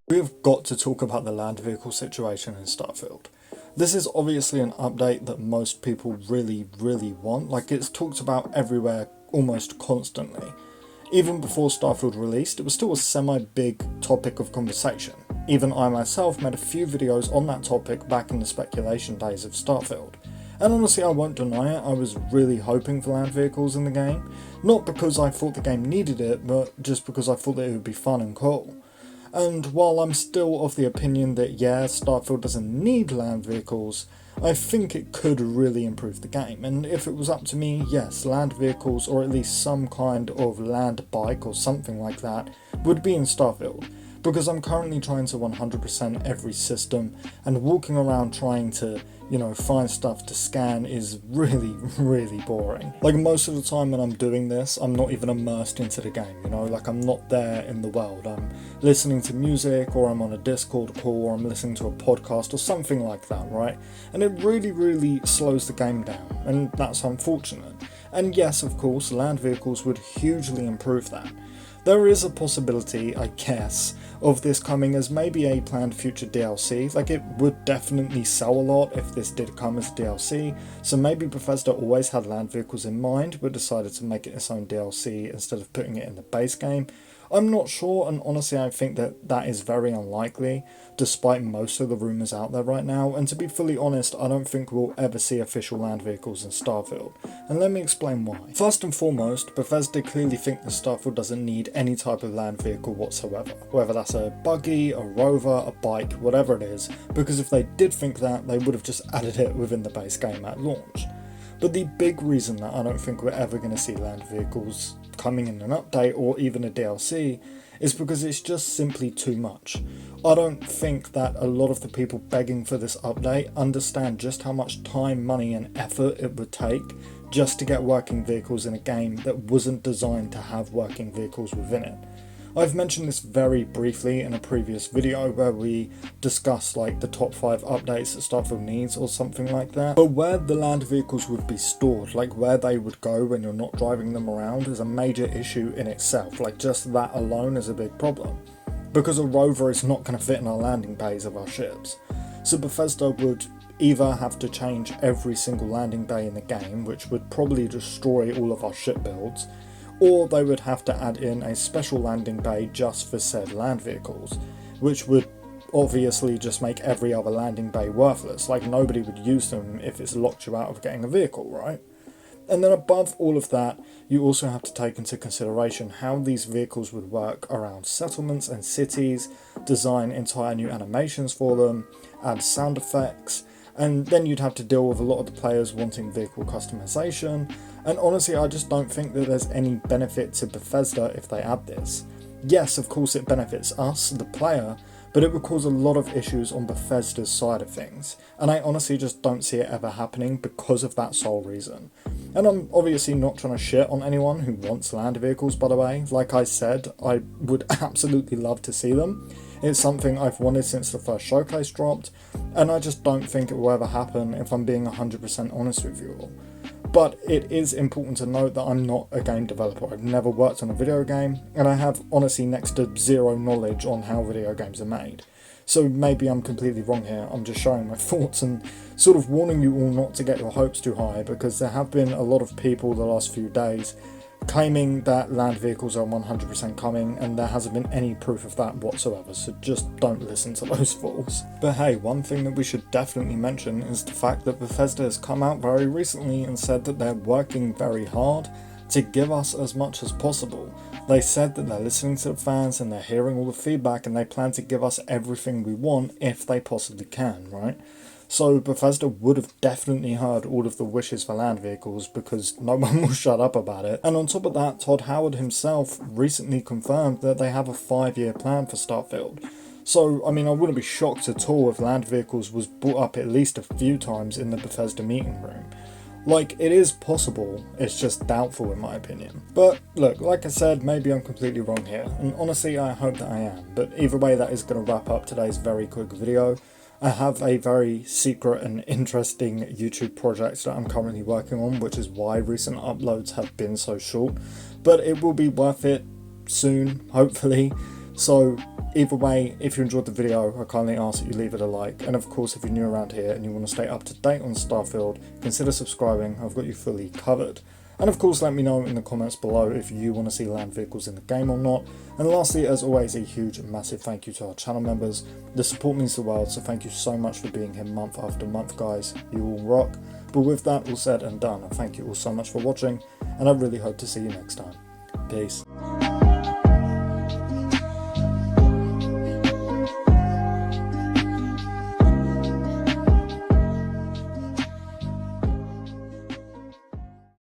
We've got to talk about the land vehicle situation in Starfield. This is obviously an update that most people really want, like it's talked about everywhere almost constantly. Even before Starfield released, it was still a semi-big topic of conversation. Even I myself made a few videos on that topic back in the speculation days of Starfield. And honestly, I won't deny it, I was really hoping for land vehicles in the game. Not because I thought the game needed it, but just because I thought that it would be fun and cool. And while I'm still of the opinion that yeah, Starfield doesn't need land vehicles, I think it could really improve the game, and if it was up to me, yes, land vehicles or at least some kind of land bike or something like that would be in Starfield, because I'm currently trying to 100% every system, and walking around trying to, find stuff to scan is really boring. Like most of the time when I'm doing this, I'm not even immersed into the game, like I'm not there in the world. I'm listening to music, or I'm on a Discord call, or I'm listening to a podcast or something like that, right? And it really slows the game down, and that's unfortunate. And yes, of course, land vehicles would hugely improve that. There is a possibility, I guess, of this coming as maybe a planned future DLC. Like, it would definitely sell a lot if this did come as a DLC, so maybe Bethesda always had land vehicles in mind but decided to make it its own DLC instead of putting it in the base game. I'm not sure, and honestly I think that is very unlikely, despite most of the rumours out there right now, and to be fully honest, I don't think we'll ever see official land vehicles in Starfield, and let me explain why. First and foremost, Bethesda clearly think that Starfield doesn't need any type of land vehicle whatsoever, whether that's a buggy, a rover, a bike, whatever it is, because if they did think that, they would have just added it within the base game at launch. But the big reason that I don't think we're ever going to see land vehicles coming in an update or even a DLC is because it's just simply too much. I don't think that a lot of the people begging for this update understand just how much time, money and effort it would take just to get working vehicles in a game that wasn't designed to have working vehicles within it. I've mentioned this very briefly in a previous video where we discussed like the top 5 updates that Starfield needs or something like that. But where the land vehicles would be stored, like where they would go when you're not driving them around, is a major issue in itself. Like just that alone is a big problem. Because a rover is not going to fit in our landing bays of our ships. So Bethesda would either have to change every single landing bay in the game, which would probably destroy all of our ship builds, or they would have to add in a special landing bay just for said land vehicles, which would obviously just make every other landing bay worthless, like nobody would use them if it's locked you out of getting a vehicle, right? And then above all of that, you also have to take into consideration how these vehicles would work around settlements and cities, design entire new animations for them, add sound effects, and then you'd have to deal with a lot of the players wanting vehicle customization, and honestly I just don't think that there's any benefit to Bethesda if they add this. Yes, of course it benefits us, the player, but it would cause a lot of issues on Bethesda's side of things, and I honestly just don't see it ever happening because of that sole reason. And I'm obviously not trying to shit on anyone who wants land vehicles, by the way. Like I said, I would absolutely love to see them. It's something I've wanted since the first showcase dropped, and I just don't think it will ever happen if I'm being 100% honest with you all. But it is important to note that I'm not a game developer. I've never worked on a video game, and I have honestly next to zero knowledge on how video games are made. So maybe I'm completely wrong here, I'm just showing my thoughts and sort of warning you all not to get your hopes too high, because there have been a lot of people the last few days claiming that land vehicles are 100% coming, and there hasn't been any proof of that whatsoever, so just don't listen to those fools. But hey, one thing that we should definitely mention is the fact that Bethesda has come out very recently and said that they're working very hard to give us as much as possible. They said that they're listening to the fans and they're hearing all the feedback, and they plan to give us everything we want if they possibly can, right? So Bethesda would have definitely heard all of the wishes for land vehicles, because no one will shut up about it. And on top of that, Todd Howard himself recently confirmed that they have a 5-year plan for Starfield. So, I mean, I wouldn't be shocked at all if land vehicles was brought up at least a few times in the Bethesda meeting room. Like, it is possible, it's just doubtful in my opinion. But look, like I said, maybe I'm completely wrong here, and honestly I hope that I am, but either way that is going to wrap up today's very quick video. I have a very secret and interesting YouTube project that I'm currently working on, which is why recent uploads have been so short, but it will be worth it soon, hopefully. So Either way, if you enjoyed the video, I kindly ask that you leave it a like, and of course if you're new around here and you want to stay up to date on Starfield, consider subscribing. I've got you fully covered. And of course let me know in the comments below if you want to see land vehicles in the game or not. And lastly, as always, a huge and massive thank you to our channel members. The support means the world, so thank you so much for being here month after month, guys. You all rock. But with that all said and done, I thank you all so much for watching, and I really hope to see you next time. Peace.